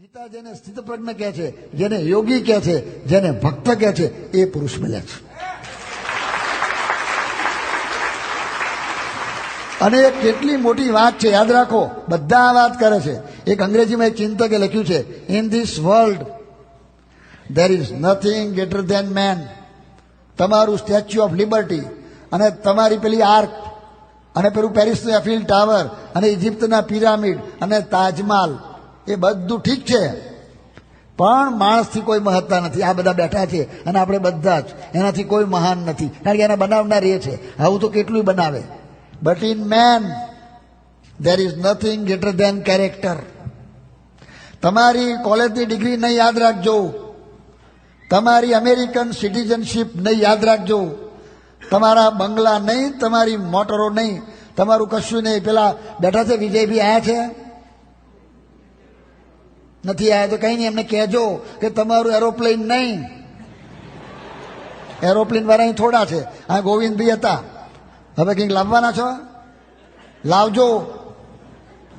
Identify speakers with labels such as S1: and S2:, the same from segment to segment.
S1: ગીતા જેને સ્થિતપ્રજ્ઞ કહે છે, જેને યોગી કહે છે, જેને ભક્ત કહે છે, એ પુરુષ મળ્યા છે. અને એ કેટલી મોટી વાત છે, યાદ રાખો. બધા આ વાત કરે છે. એક અંગ્રેજીમાં એક ચિંતકે લખ્યું છે, in this world there is nothing greater than man. તમારું સ્ટેચ્યુ ઓફ લિબર્ટી અને તમારી પેલી આર્ક અને પેલું પેરિસનું એફિલ ટાવર અને ઇજિપ્તના પિરામિડ અને તાજમહાલ, એ બધું ઠીક છે, પણ માણસથી કોઈ મહત્તા નથી. આ બધા બેઠા છે અને આપણે બધા જ એનાથી કોઈ મહાન નથી, કારણ કે એને બનાવનાર એ છે. આવું તો કેટલું બનાવે. But in man there is nothing greater than character. તમારી કોલેજની ડિગ્રી નહીં યાદ રાખજો, તમારી અમેરિકન સિટીઝનશીપ નહીં યાદ રાખજો, તમારા બંગલા નહીં, તમારી મોટરો નહીં, તમારું કશું નહીં. પેલા બેઠા છે વિજયભાઈ આયા છે? નથી આયા તો કઈ નહીં, એમને કહેજો કે તમારું એરોપ્લેન નહીં. એરોપ્લેન વાળા અહીં થોડા છે. આ ગોવિંદભાઈ હતા, હવે કંઈક લાવવાના છો? લાવજો,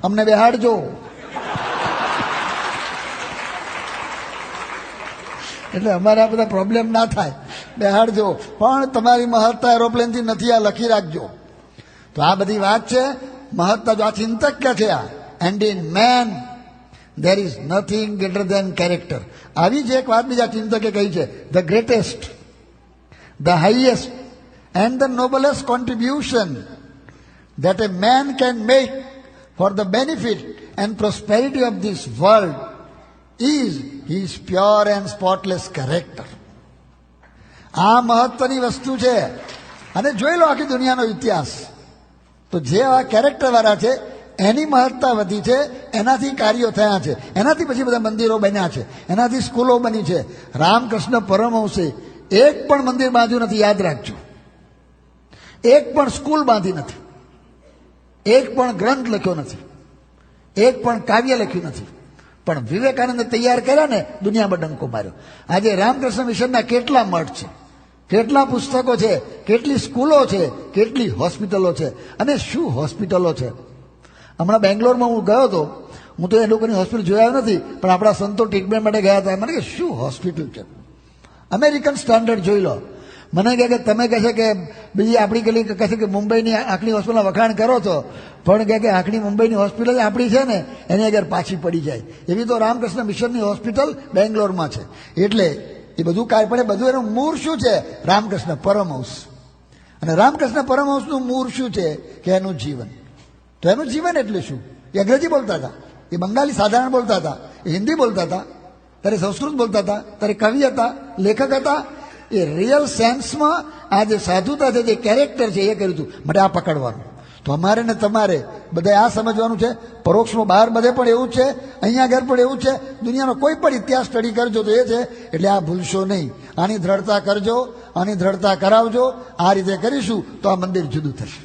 S1: અમને બેહાડજો. એટલે અમારે આ બધા પ્રોબ્લેમ ના થાય, બેહાડજો. પણ તમારી મહત્તા એરોપ્લેનથી નથી, આ લખી રાખજો. તો આ બધી વાત છે મહત્તા. જો આ ચિંતક કે છે આ, and in man there is nothing greater than character. આવી જ એક વાત બીજા ચિંતકે કહી છે, the greatest, the highest and the noblest contribution that a man can make for the benefit and prosperity of this world is his pure and spotless character. આ મહત્વની વસ્તુ છે. અને જોઈ લો આખી દુનિયાનો ઇતિહાસ, તો જે આ કેરેક્ટર વાળા છે એની મહત્તા વધી છે, એનાથી કાર્યો થયા છે, એનાથી પછી બધા મંદિરો બન્યા છે, એનાથી સ્કૂલો બની છે. રામકૃષ્ણ પરમહંસે એક પણ મંદિર બાંધ્યું નથી, યાદ રાખજો. એક પણ સ્કૂલ બાંધી નથી, એક પણ ગ્રંથ લખ્યો નથી, એક પણ કાવ્ય લખ્યું નથી. પણ વિવેકાનંદે તૈયાર કર્યા ને, દુનિયામાં ડંકો માર્યો. આજે રામકૃષ્ણ મિશનના કેટલા મઠ છે, કેટલા પુસ્તકો છે, કેટલી સ્કૂલો છે, કેટલી હોસ્પિટલો છે. અને શું હોસ્પિટલો છે! હમણાં બેંગ્લોરમાં હું ગયો હતો, હું તો એ લોકોની હોસ્પિટલ જોયા નથી, પણ આપણા સંતો ટ્રીટમેન્ટ માટે ગયા હતા. મને કે શું હોસ્પિટલ છે, અમેરિકન સ્ટાન્ડર્ડ જોઈ લો. મને કહે કે તમે કહે છે કે બીજી આપણી ગલી કહે છે કે મુંબઈની આંખની હોસ્પિટલના વખાણ કરો છો, પણ કહે કે આંખની મુંબઈની હોસ્પિટલ આપણી છે ને એની આગળ પાછી પડી જાય. એવી તો રામકૃષ્ણ મિશનની હોસ્પિટલ બેંગ્લોરમાં છે. એટલે એ બધું કાર્ય પડે. બધું એનું મૂળ શું છે? રામકૃષ્ણ પરમહંસ. અને રામકૃષ્ણ પરમહંસનું મૂળ શું છે? કે એનું જીવન. તો એનું જીવન એટલે શું? એ અંગ્રેજી બોલતા હતા, એ બંગાળી સાધારણ બોલતા હતા, એ હિન્દી બોલતા હતા, ત્યારે સંસ્કૃત બોલતા હતા, ત્યારે કવિ હતા, લેખક હતા. એ રિયલ સેન્સમાં આ જે સાધુતા છે, જે કેરેક્ટર છે, એ કર્યું હતું. માટે આ પકડવાનું. તો અમારે ને તમારે બધા આ સમજવાનું છે. પરોક્ષમાં બહાર બધે પણ એવું છે, અહીંયા આગળ પણ એવું છે. દુનિયાનો કોઈ પણ ઇતિહાસ સ્ટડી કરજો તો એ છે. એટલે આ ભૂલશો નહીં. આની દ્રઢતા કરજો, આની દ્રઢતા કરાવજો. આ રીતે કરીશું તો આ મંદિર જુદું થશે.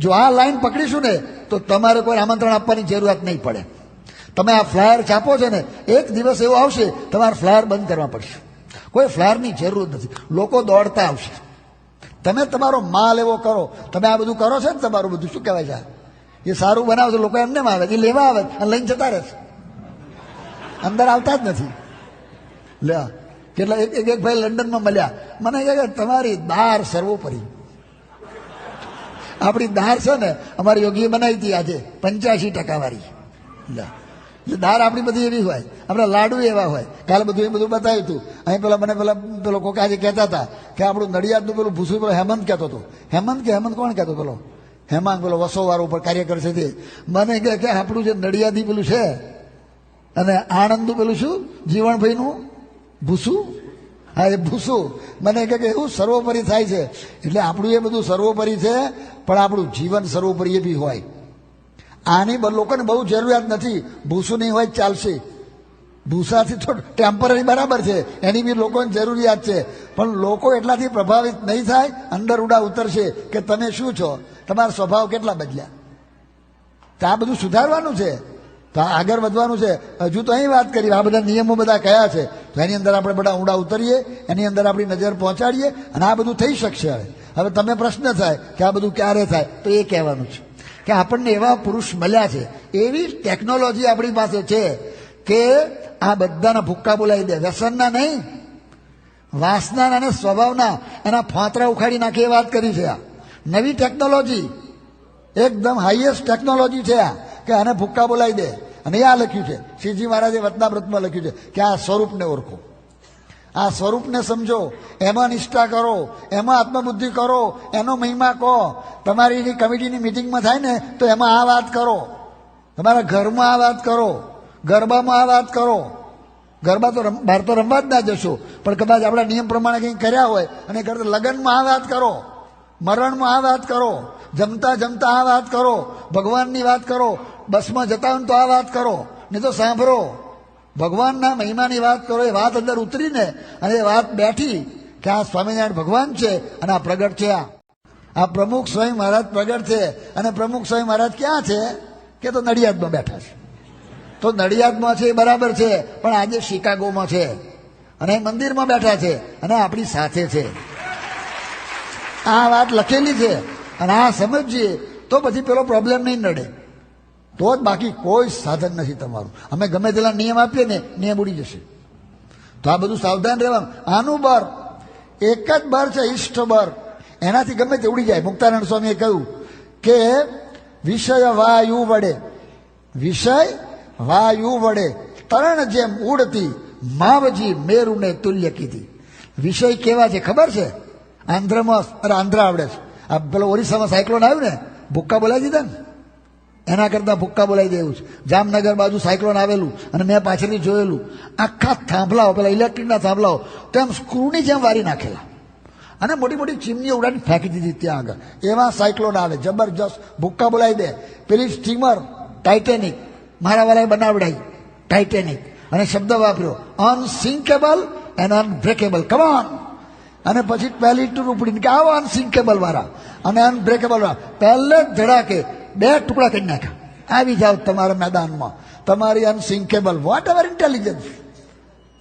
S1: જો આ લાઈન પકડીશું ને તો તમારે કોઈ આમંત્રણ આપવાની જરૂરિયાત નહીં પડે. તમે આ ફ્લાયર છાપો છો ને, એક દિવસ એવો આવશે તમારે ફ્લાયર બંધ કરવા પડશે. કોઈ ફ્લાયરની જરૂર નથી, લોકો દોડતા આવશે. તમે તમારો માલ એવો કરો. તમે આ બધું કરો છો ને, તમારું બધું શું કહેવાય છે, એ સારું બનાવો તો લોકો એમને આવે, એ લેવા આવે અને લઈને જતા રહેશે, અંદર આવતા જ નથી. લે કેટલા એક ભાઈ લંડનમાં મળ્યા, મને કહે કે તમારી દાર સર્વોપરી. આપણી દાર છે ને, અમારી યોગીએ બનાવી હતી આજે 85% વાળી. દાર આપણી બધી એવી હોય, આપણા લાડુ એવા હોય. કાલે બધું એ બધું બતાવ્યું હતું. અહીં પેલો કોક આજે કહેતા હતા કે આપણું નડિયાદનું પેલું ભૂસું, પેલો હેમંત કહેતો હતો. હેમંત કોણ કહેતો? પેલો હેમાંગ, પેલો વસોવાળો ઉપર કાર્યકર છે તે. મને કહે કે આપણું જે નડિયાદી પેલું છે અને આણંદનું પેલું શું જીવણભાઈનું ભૂસું, હા એ ભૂસું. મને કહે કે એવું સર્વોપરી થાય છે. એટલે આપણું એ બધું સર્વોપરી છે, પણ આપણું જીવન સર્વોપરી એ બી હોય. આની લોકોને બહુ જરૂરિયાત નથી. ભૂસું નહીં હોય ચાલશે. ભૂસાથી તો ટેમ્પરરી બરાબર છે, એની બી લોકોને જરૂરિયાત છે. પણ લોકો એટલાથી પ્રભાવિત નહીં થાય, અંદર ઉડા ઉતરશે કે તમે શું છો, તમારા સ્વભાવ કેટલા બદલ્યા. તો આ બધું સુધારવાનું છે, તો આગળ વધવાનું છે. હજુ તો અહીં વાત કરી, આ બધા નિયમો બધા કયા છે, તો એની અંદર આપણે બધા ઊંડા ઉતરીએ, એની અંદર આપણી નજર પહોંચાડીએ, અને આ બધું થઈ શકશે. હવે તમે પ્રશ્ન થાય કે આ બધું ક્યારે થાય, તો એ કહેવાનું છે કે આપણને એવા પુરુષ મળ્યા છે, એવી ટેકનોલોજી આપણી પાસે છે કે આ બધાના ભૂક્કા બોલાવી દે, વ્યસનના નહીં, વાસના અને સ્વભાવના, એના ફોતરા ઉખાડી નાખે એ વાત કરી છે. આ નવી ટેકનોલોજી, એકદમ હાઈએસ્ટ ટેકનોલોજી છે આ, કે આને ભૂક્કા બોલાવી દે. અને આ લખ્યું છે, શ્રીજી મહારાજે વતનામૃતમાં લખ્યું છે કે આ સ્વરૂપને ઓળખો, આ સ્વરૂપને સમજો, એમાં નિષ્ઠા કરો, એમાં આત્મબુદ્ધિ કરો, એનો મહિમા કહો. તમારી કમિટીની મિટિંગમાં થાય ને તો એમાં આ વાત કરો, તમારા ઘરમાં આ વાત કરો, ગરબામાં આ વાત કરો. ગરબા તો બહાર તો રમવા જ ના જશો, પણ કદાચ આપણા નિયમ પ્રમાણે કંઈ કર્યા હોય અને કરતા લગ્નમાં આ વાત કરો, મરણમાં આ વાત કરો, જમતા જમતા આ વાત કરો, ભગવાનની વાત કરો, બસમાં જતા હોય તો આ વાત કરો, નહીં તો સાંભળો, ભગવાનના મહિમાની વાત કરો. એ વાત અંદર ઉતરીને અને એ વાત બેઠી કે આ સ્વામિનારાયણ ભગવાન છે અને આ પ્રગટ છે, આ પ્રમુખ સ્વામી મહારાજ પ્રગટ છે. અને પ્રમુખ સ્વામી મહારાજ ક્યાં છે કે તો નડિયાદમાં બેઠા છે. તો નડિયાદમાં છે એ બરાબર છે, પણ આજે શિકાગોમાં છે અને મંદિરમાં બેઠા છે અને આપણી સાથે છે. આ વાત લખેલી છે અને આ સમજીએ તો પછી પેલો પ્રોબ્લેમ નહીં નડે, તો જ. બાકી કોઈ સાધન નથી તમારું. અમે ગમે તેટલા નિયમ આપીએ ને, નિયમ ઉડી જશે. તો આ બધું સાવધાન રહેવાનું. આનું બર એક જ બર છે, ઈષ્ટ બર, એનાથી ગમે તે ઉડી જાય. મુક્તાનંદ સ્વામીએ કહ્યું કે વિષય વાયુ વડે, વિષય વાયુ વડે તરણ જેમ ઉડતી માવજી મેરુને તુલ્ય કીધી. વિષય કેવા છે ખબર છે? આંધ્રમાં, અરે આંધ્ર આવડે છે, આ પેલો ઓરિસ્સામાં સાયક્લોન આવ્યું ને, ભૂક્કા બોલાવી દીધા ને, એના કરતાં ભૂક્કા બોલાવી દેવું છે. જામનગર બાજુ સાયક્લોન આવેલું અને મેં પાછળથી જોયેલું, આખા થાંભલાઓ, પેલા ઇલેક્ટ્રિકના થાંભલાઓ તેમ સ્ક્રૂની જેમ વારી નાખેલા અને મોટી મોટી ચીમનીઓ ઉડાડી ફેંકી દીધી ત્યાં આગળ. એવા સાયક્લોન આવે જબરજસ્ત, ભૂક્કા બોલાવી દે. પેલી સ્ટીમર ટાઇટેનિક મારા વાળાએ બનાવડાઈ, ટાઇટેનિક, અને શબ્દ વાપર્યો અનસિંકેબલ એન્ડ અનબ્રેકેબલ, કમોન. અને પછી પહેલી ટૂર ઉપડીને કે આવો અનસિંકેબલ વાળા અને અનબ્રેકેબલ વાળા, પહેલે જ ધડાકે 2 ટુકડા કરી નાખ્યા. આવી જાઓ તમારા મેદાનમાં, તમારી અનસિંકેબલ વોટ એવર ઇન્ટેલિજન્સ,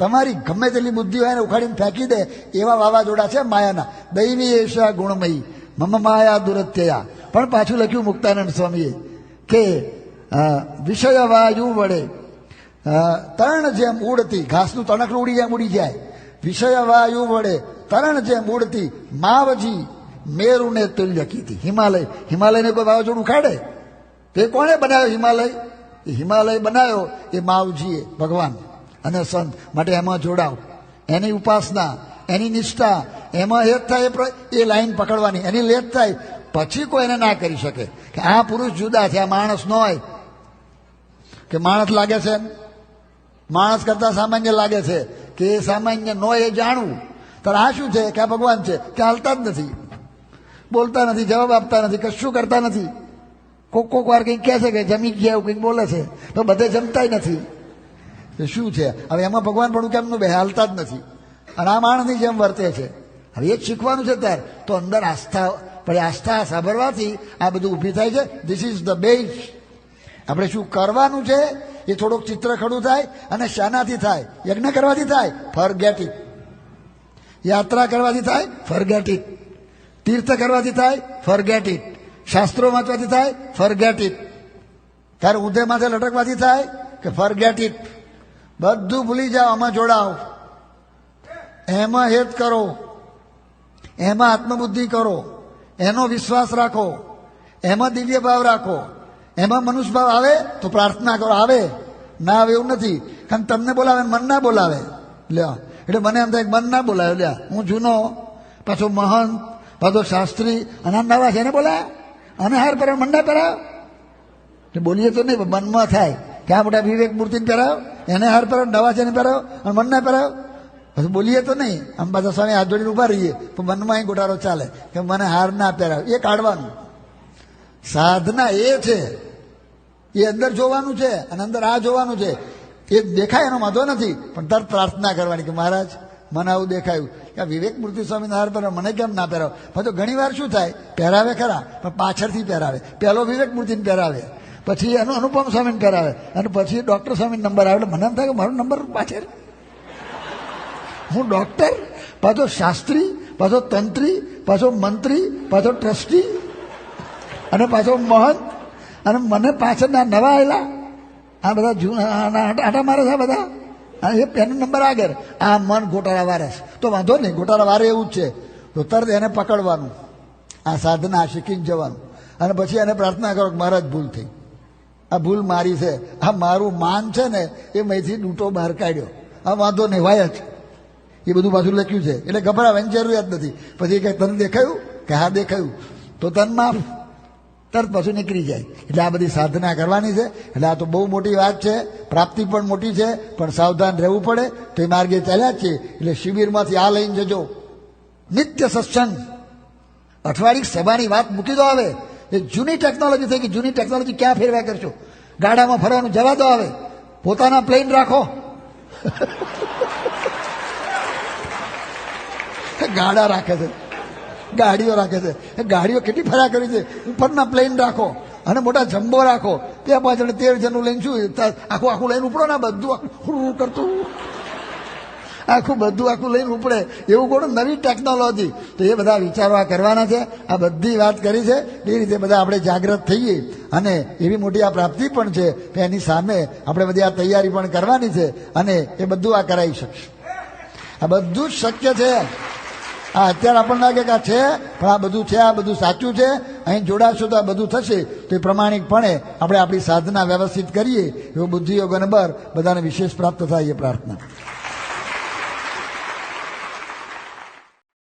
S1: તમારી ગમે તેટલી બુદ્ધિ હોય એને ઉખાડીને ફેંકી દે એવા વાવાઝોડા છે માયાના. દૈવી એશા ગુણમયી મમ માયા દુરત્યયા. પણ પાછું લખ્યું મુક્તાનંદ સ્વામીએ કે વિષય વાયુ વડે તરણ જેમ ઉડતી, ઘાસનું તણકલું ઉડી જેમ ઉડી જાય, વિષય વાયુ વડે તરણ જેમ ઉડતી માવજી મેરુને તુલ્ય કીધી. હિમાલય, હિમાલયને કોઈ વાવાઝોડું ઉખાડે? તે કોણે બનાવ્યો હિમાલય? એ હિમાલય બનાવ્યો એ માવજીએ, ભગવાન અને સંત. માટે એમાં જોડાવ, એની ઉપાસના, એની નિષ્ઠા, એમાં હેત થાય એ લાઈન પકડવાની, એની લેત થાય. પછી કોઈ એને ના કરી શકે કે આ પુરુષ જુદા છે, આ માણસ ન હોય. કે માણસ લાગે છે, માણસ કરતા સામાન્ય લાગે છે, કે એ સામાન્ય ન એ જાણવું. ત્યારે આ શું છે કે આ ભગવાન છે, કે હાલતા જ નથી, બોલતા નથી, જવાબ આપતા નથી, કશું કરતા નથી. કોક વાર કંઈક કહે છે કે જમી ગયા એવું કંઈક બોલે છે, તો બધે જમતા નથી. એ શું છે? હવે એમાં ભગવાન પણ કેમનું બે હાલતા જ નથી અને આ માણસની જેમ વર્તે છે. હવે એ જ શીખવાનું છે ત્યારે. તો અંદર આસ્થા, પણ આસ્થા સાંભળવાથી આ બધું ઊભી થાય છે. This is the base. આપણે શું કરવાનું છે એ થોડુંક ચિત્ર ખડું થાય. અને શાનાથી થાય? યજ્ઞ કરવાથી થાય, ફોરગેટ ઇટ. યાત્રા કરવાથી થાય, ફોરગેટ ઇટ. તીર્થ કરવાથી થાય, ફોરગેટ ઇટ. શાસ્ત્રો વાંચવાથી થાય, ફોરગેટ ઇટ. ત્યારે ઉધે માથે લટકવાથી થાય કે ફોરગેટ ઇટ. બધું ભૂલી જાઓ, આમાં જોડાઓ, એમાં હેત કરો, એમાં આત્મબુદ્ધિ કરો, એનો વિશ્વાસ રાખો, એમાં દિવ્ય ભાવ રાખો. એમાં મનુષ્ય ભાવ આવે તો પ્રાર્થના કરો, આવે ના આવે એવું નથી. કારણ તમને બોલાવે, મન ના બોલાવે. લ્યો, એટલે મને એમ થાય મન ના બોલાવે. લ્યા, હું જૂનો, પાછો મહંત, પાછો શાસ્ત્રી, અને નવા છે એને બોલાય, અને હાર પહેરાવ, મન ના પહેરાવ. એટલે બોલીએ તો નહીં, મનમાં થાય કે આ મોટા વિવેક મૂર્તિને પહેરાવ, એને હાર પહેરાવ, નવા છે એને પહેરાવ, અને મન ના પહેરાવ. પછી બોલીએ તો નહીં. આમ પાછા સ્વામી હાથ જોડીને ઉભા રહીએ તો મનમાં અહીં ગોટાળો ચાલે કે મને હાર ના પહેરાવ. એ કાઢવાનું. સાધના એ છે, એ અંદર જોવાનું છે અને અંદર આ જોવાનું છે. એ દેખાય એનો વાંધો નથી, પણ તરત પ્રાર્થના કરવાની કે મહારાજ મને આવું દેખાયું કે વિવેક મૂર્તિ સ્વામીને હાર પહેરાવ, મને કેમ ના પહેરાવ. પછી ઘણી વાર શું થાય, પહેરાવે ખરા પણ પાછળથી પહેરાવે. પહેલો વિવેક મૂર્તિને પહેરાવે, પછી એનો અનુપમ સ્વામીને પહેરાવે, અને પછી ડૉક્ટર સ્વામીનો નંબર આવે. એટલે મને એમ થાય કે મારો નંબર પાછળ, હું ડૉક્ટર, પાછો શાસ્ત્રી, પાછો તંત્રી, પાછો મંત્રી, પાછો ટ્રસ્ટી, અને પાછો મહંત, અને મને પાછળના નવા આવેલા. આ બધા જૂના આટા મારે છે બધા. અને એ પેન નંબર આગળ આ મન ગોટાળા વારે છે તો વાંધો નહીં, ગોટાળા વારે એવું જ છે તો તરત એને પકડવાનું, આ સાધના શીખીને જવાનું અને પછી એને પ્રાર્થના કરો કે મારા જ ભૂલ થઈ, આ ભૂલ મારી છે, આ મારું માન છે ને એ મેંથી ડૂંટો બહાર કાઢ્યો, આ વાંધો નહીં વાય જ. એ બધું પાછું લખ્યું છે એટલે ગભરાવાની જરૂરિયાત નથી. પછી કે તને દેખાયું કે હા દેખાયું તો તન માફ, તરત પાછું નીકળી જાય. એટલે આ બધી સાધના કરવાની છે. એટલે આ તો બહુ મોટી વાત છે, પ્રાપ્તિ પણ મોટી છે, પણ સાવધાન રહેવું પડે. તો એ માર્ગે ચાલ્યા જ છે. એટલે શિબિરમાંથી આ લઈને જજો નિત્ય સત્સંગ, અઠવાડિક સભાની વાત મૂકી દો. હવે એ જૂની ટેકનોલોજી થઈ ગઈ, જૂની ટેકનોલોજી ક્યાં ફેરવ્યા કરશો? ગાડામાં ફરવાનું જવા દો, હવે પોતાના પ્લેન રાખો. ગાડા રાખે છે, ગાડીઓ રાખે છે, ગાડીઓ કેટલી ફર્યા કરી છે. ઉપરના પ્લેન રાખો અને મોટા જમ્બો રાખો, ત્યાં પાછળ 13 જણનું લઈને શું આખું લઈને ઉપડો ને, બધું આખું કરતું આખું લઈને ઉપડે એવું કોણ નવી ટેકનોલોજી. તો એ બધા વિચારો આ કરવાના છે. આ બધી વાત કરી છે એ રીતે બધા આપણે જાગૃત થઈએ અને એવી મોટી આ પ્રાપ્તિ પણ છે કે એની સામે આપણે બધી આ તૈયારી પણ કરવાની છે અને એ બધું આ કરાવી શકશે. આ બધું જ શક્ય છે. આ અત્યારે આપણને લાગે કે આ છે, પણ આ બધું છે, આ બધું સાચું છે. અહીં જોડાશો તો આ બધું થશે. તો એ પ્રમાણિકપણે આપણે આપણી સાધના વ્યવસ્થિત કરીએ એવો બુદ્ધિયોગ અને બળ બધાને વિશેષ પ્રાપ્ત થાય એ પ્રાર્થના.